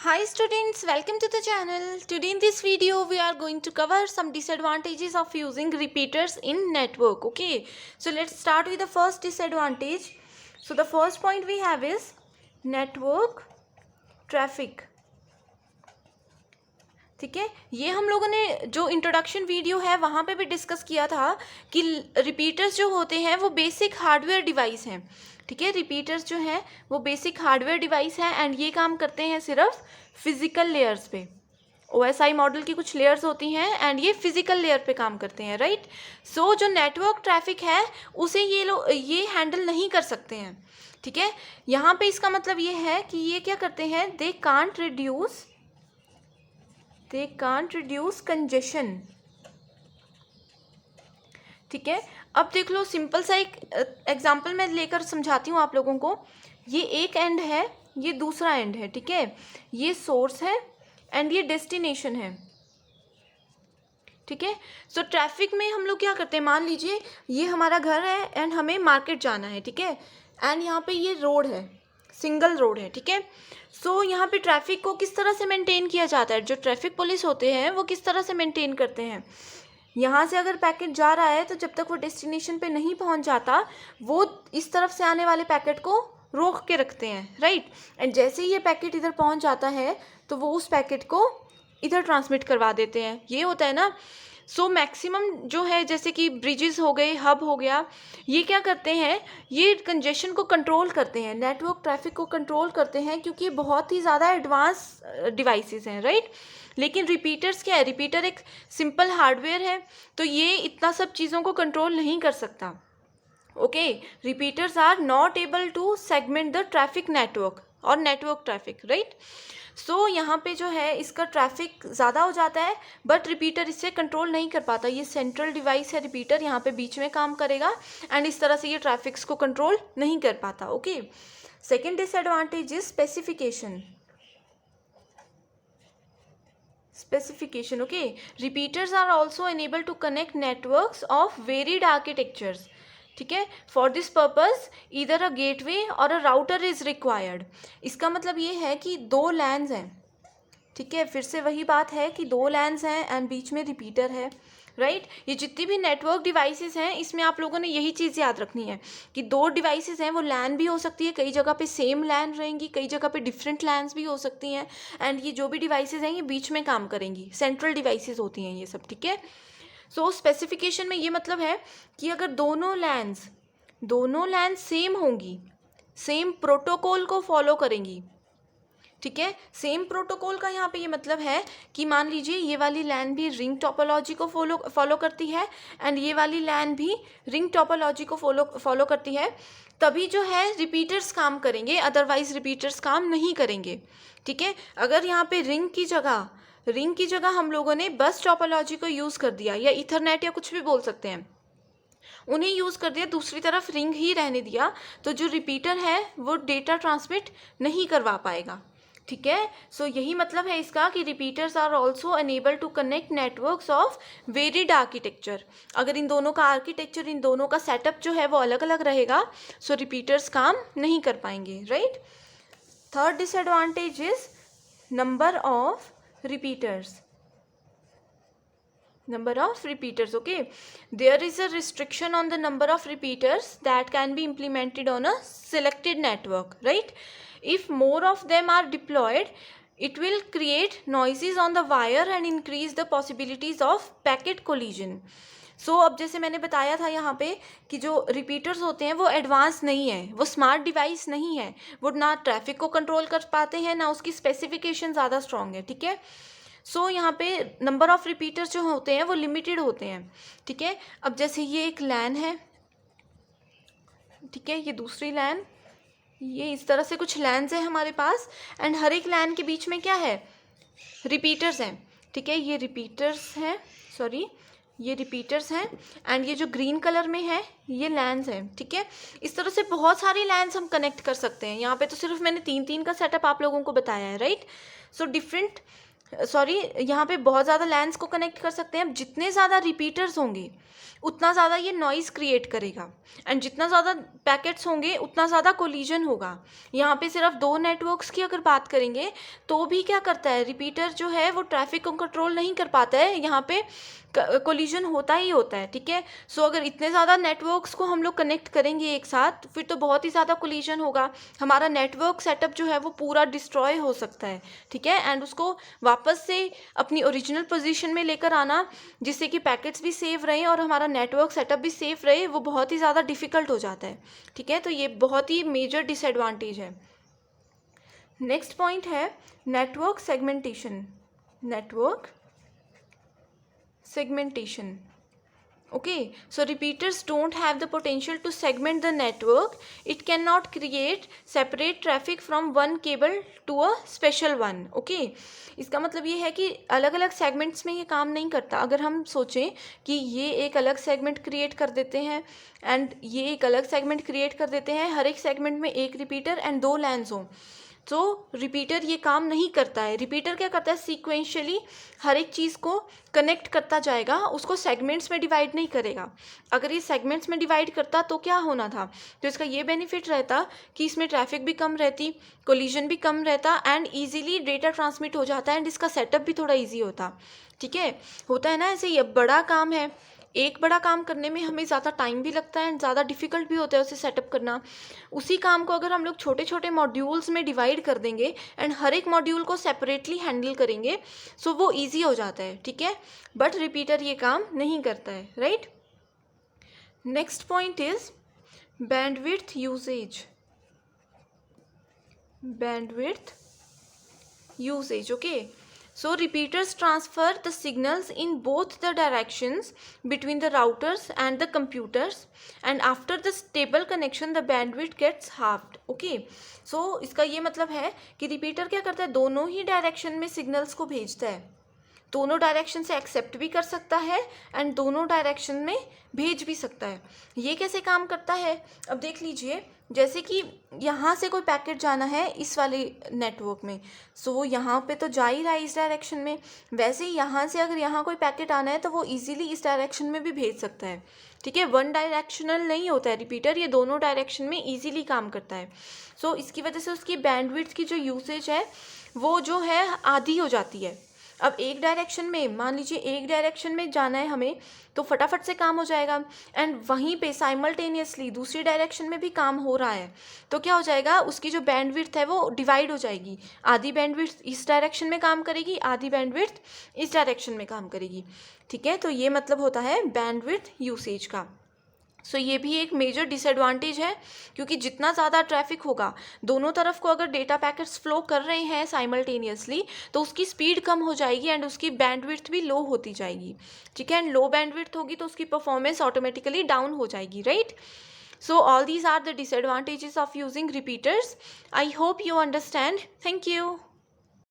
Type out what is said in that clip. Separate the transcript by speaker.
Speaker 1: Hi students, welcome to the channel. Today in this video we are going to cover some disadvantages of using repeaters in network. Okay, so let's start with the first disadvantage. So the first point we have is network traffic. ठीक है, ये हम लोगों ने जो introduction video है वहाँ पे भी डिस्कस किया था कि रिपीटर्स जो होते हैं वो बेसिक हार्डवेयर डिवाइस हैं. ठीक है, रिपीटर्स जो हैं वो बेसिक हार्डवेयर डिवाइस हैं एंड ये काम करते हैं सिर्फ फिजिकल लेयर्स पे. OSI मॉडल की कुछ लेयर्स होती हैं एंड ये फिजिकल लेयर पे काम करते हैं, राइट. सो जो नेटवर्क ट्रैफिक है उसे ये हैंडल नहीं कर सकते हैं. ठीक है, यहाँ पे इसका मतलब ये है कि ये क्या करते हैं, दे कांट रिड्यूस कंजेशन. ठीक है, अब देख लो, सिंपल सा एक एग्जांपल मैं लेकर समझाती हूँ आप लोगों को. ये एक एंड है, ये दूसरा एंड है. ठीक है, ये सोर्स है एंड ये डेस्टिनेशन है. ठीक है, सो ट्रैफिक में हम लोग क्या करते हैं, मान लीजिए ये हमारा घर है एंड हमें मार्केट जाना है. ठीक है, एंड यहाँ पे ये रोड है, सिंगल रोड है. ठीक है, सो यहाँ पे ट्रैफिक को किस तरह से मेंटेन किया जाता है, जो ट्रैफिक पुलिस होते हैं वो किस तरह से मेंटेन करते हैं. यहाँ से अगर पैकेट जा रहा है तो जब तक वो डेस्टिनेशन पे नहीं पहुँच जाता वो इस तरफ से आने वाले पैकेट को रोक के रखते हैं, राइट. एंड जैसे ही ये पैकेट इधर पहुँच जाता है तो वो उस पैकेट को इधर ट्रांसमिट करवा देते हैं. ये होता है ना. सो मैक्सिमम जो है, जैसे कि ब्रिजेस हो गए, हब हो गया, ये क्या करते हैं, ये कंजेशन को कंट्रोल करते हैं, नेटवर्क ट्रैफिक को कंट्रोल करते हैं, क्योंकि ये बहुत ही ज़्यादा एडवांस डिवाइसेस हैं, राइट. लेकिन रिपीटर्स क्या है, रिपीटर एक सिंपल हार्डवेयर है तो ये इतना सब चीज़ों को कंट्रोल नहीं कर सकता. Okay, repeaters are not able to segment the traffic network और नेटवर्क ट्रैफिक, राइट. सो यहाँ पे जो है इसका ट्रैफिक ज़्यादा हो जाता है बट रिपीटर इससे कंट्रोल नहीं कर पाता. ये सेंट्रल डिवाइस है रिपीटर, यहाँ पे बीच में काम करेगा एंड इस तरह से ये ट्रैफिक्स को कंट्रोल नहीं कर पाता. Okay, second disadvantage is specification. Okay, repeaters are also unable to connect networks of varied architectures. ठीक है, for this purpose either a gateway और अ राउटर इज रिक्वायर्ड. इसका मतलब ये है कि दो लैन्स हैं. ठीक है, फिर से वही बात है कि दो लैन्स हैं एंड बीच में रिपीटर है, राइट. ये जितनी भी नेटवर्क डिवाइसेस हैं इसमें आप लोगों ने यही चीज़ याद रखनी है कि दो डिवाइसेस हैं, वो लैन भी हो सकती है, कई जगह पे सेम लैन रहेंगी, कई जगह पे डिफरेंट लैन्स भी हो सकती हैं. एंड ये जो भी डिवाइसेस हैं ये बीच में काम करेंगी, सेंट्रल डिवाइसेस होती हैं ये सब. ठीक है, सो स्पेसिफिकेशन में ये मतलब है कि अगर दोनों लैन्स सेम होंगी, सेम प्रोटोकॉल को फॉलो करेंगी. ठीक है, सेम प्रोटोकॉल का यहाँ पे ये मतलब है कि मान लीजिए ये वाली लैन भी रिंग टोपोलॉजी को फॉलो करती है एंड ये वाली लैन भी रिंग टोपोलॉजी को फॉलो करती है, तभी जो है रिपीटर्स काम करेंगे, अदरवाइज रिपीटर्स काम नहीं करेंगे. ठीक है, अगर यहाँ पे रिंग की जगह हम लोगों ने बस टोपोलॉजी को यूज़ कर दिया या इथरनेट या कुछ भी बोल सकते हैं, उन्हें यूज़ कर दिया, दूसरी तरफ रिंग ही रहने दिया, तो जो रिपीटर है वो डेटा ट्रांसमिट नहीं करवा पाएगा. ठीक है, सो यही मतलब है इसका कि repeaters are also enable to connect networks of varied architecture. अगर इन दोनों का आर्किटेक्चर, इन दोनों का सेटअप जो है वो अलग अलग रहेगा, सो रिपीटर्स काम नहीं कर पाएंगे, right. Third disadvantage is number of repeaters. Okay, there is a restriction on the number of repeaters that can be implemented on a selected network, right. If more of them are deployed, it will create noises on the wire and increase the possibilities of packet collision. सो अब जैसे मैंने बताया था यहाँ पे कि जो repeaters होते हैं वो एडवांस नहीं है, वो स्मार्ट डिवाइस नहीं है, वो ना ट्रैफिक को कंट्रोल कर पाते हैं, ना उसकी स्पेसिफिकेशन ज़्यादा स्ट्रॉन्ग है. ठीक है, सो यहाँ पे नंबर ऑफ रिपीटर्स जो होते हैं वो लिमिटेड होते हैं. ठीक है, अब जैसे ये एक लैन है, ठीक है, ये दूसरी लैन, ये इस तरह से कुछ लैन्स हैं हमारे पास एंड हर एक लैन के बीच में क्या है, रिपीटर्स हैं. ठीक है, ये रिपीटर्स हैं एंड ये जो ग्रीन कलर में है ये लैन्स हैं. ठीक है, इस तरह से बहुत सारी लैन्स हम कनेक्ट कर सकते हैं. यहाँ पे तो सिर्फ मैंने तीन का सेटअप आप लोगों को बताया है, राइट. सो डिफरेंट सॉरी, यहाँ पे बहुत ज़्यादा लैंस को कनेक्ट कर सकते हैं। जितने ज़्यादा रिपीटर्स होंगे उतना ज़्यादा ये नॉइज़ क्रिएट करेगा, एंड जितना ज़्यादा पैकेट्स होंगे उतना ज़्यादा कोलिजन होगा। यहाँ पे सिर्फ 2 नेटवर्क्स की अगर बात करेंगे तो भी क्या करता है, रिपीटर जो है वो ट्रैफिक को कंट्रोल नहीं कर पाता है, यहाँ पे कोलिजन होता ही होता है। ठीक है, सो अगर इतने ज़्यादा नेटवर्क्स को हम लोग कनेक्ट करेंगे एक साथ, फिर तो बहुत ही ज़्यादा कोलिजन होगा, हमारा नेटवर्क सेटअप जो है वो पूरा डिस्ट्रॉय हो सकता है। ठीक है, एंड उसको वापस से अपनी ओरिजिनल पोजीशन में लेकर आना, जिससे कि पैकेट्स भी सेव रहें और हमारा नेटवर्क सेटअप भी सेफ रहे, वो बहुत ही ज़्यादा डिफ़िकल्ट हो जाता है। ठीक है, तो ये बहुत ही मेजर डिसएडवांटेज है। नेक्स्ट पॉइंट है network segmentation. Network segmentation. Okay, so repeaters don't have the potential to segment the network. It cannot create separate traffic from one cable to a special one. Okay, इसका मतलब ये है कि अलग अलग segments में ये काम नहीं करता। अगर हम सोचें कि ये एक अलग सेगमेंट क्रिएट कर देते हैं एंड ये एक अलग सेगमेंट क्रिएट कर देते हैं, हर एक सेगमेंट में एक रिपीटर एंड 2 लैंस हों, तो रिपीटर ये काम नहीं करता है। रिपीटर क्या करता है, सीक्वेंशियली हर एक चीज़ को कनेक्ट करता जाएगा, उसको सेगमेंट्स में डिवाइड नहीं करेगा। अगर ये सेगमेंट्स में डिवाइड करता तो क्या होना था, तो इसका ये बेनिफिट रहता कि इसमें ट्रैफिक भी कम रहती, कोलिजन भी कम रहता, एंड ईजिली डेटा ट्रांसमिट हो जाता है, एंड इसका सेटअप भी थोड़ा ईजी होता। ठीक है, होता है ना ऐसे, ये बड़ा काम है, एक बड़ा काम करने में हमें ज़्यादा टाइम भी लगता है एंड ज़्यादा डिफिकल्ट भी होता है उसे सेटअप करना। उसी काम को अगर हम लोग छोटे छोटे मॉड्यूल्स में डिवाइड कर देंगे एंड हर एक मॉड्यूल को सेपरेटली हैंडल करेंगे, सो वो ईजी हो जाता है। ठीक है, बट रिपीटर ये काम नहीं करता है, right. Next point is bandwidth usage. Bandwidth usage. Okay, so repeaters transfer the signals in both the directions between the routers and the computers, and after the stable connection the bandwidth gets halved. Okay, so इसका ये मतलब है कि repeater क्या करता है, दोनों ही direction में सिग्नल्स को भेजता है, दोनों डायरेक्शन से एक्सेप्ट भी कर सकता है एंड दोनों डायरेक्शन में भेज भी सकता है। ये कैसे काम करता है, अब देख लीजिए, जैसे कि यहाँ से कोई पैकेट जाना है इस वाले नेटवर्क में, सो वो यहाँ पे तो जा ही रहा है इस डायरेक्शन में, वैसे ही यहाँ से अगर यहाँ कोई पैकेट आना है तो वो इजीली इस डायरेक्शन में भी भेज सकता है। ठीक है, वन डायरेक्शनल नहीं होता है रिपीटर, ये दोनों डायरेक्शन में इजीली काम करता है। सो इसकी वजह से उसकी बैंडविड्थ की जो यूसेज है वो जो है आधी हो जाती है। अब एक डायरेक्शन में, मान लीजिए एक डायरेक्शन में जाना है हमें, तो फटाफट से काम हो जाएगा, एंड वहीं पे साइमल्टेनियसली दूसरी डायरेक्शन में भी काम हो रहा है, तो क्या हो जाएगा, उसकी जो बैंडविड्थ है वो डिवाइड हो जाएगी। आधी बैंडविड्थ इस डायरेक्शन में काम करेगी, आधी बैंडविड्थ इस डायरेक्शन में काम करेगी। ठीक है, तो ये मतलब होता है बैंडविड्थ यूसेज का। सो ये भी एक मेजर डिसएडवांटेज है, क्योंकि जितना ज़्यादा ट्रैफिक होगा, दोनों तरफ को अगर डेटा पैकेट्स फ्लो कर रहे हैं साइमल्टेनियसली, तो उसकी स्पीड कम हो जाएगी एंड उसकी बैंडविड्थ भी लो होती जाएगी। ठीक है, एंड लो बैंडविड्थ होगी तो उसकी परफॉर्मेंस ऑटोमेटिकली डाउन हो जाएगी, right. So all these are the disadvantages of using repeaters. I hope you understand. Thank you.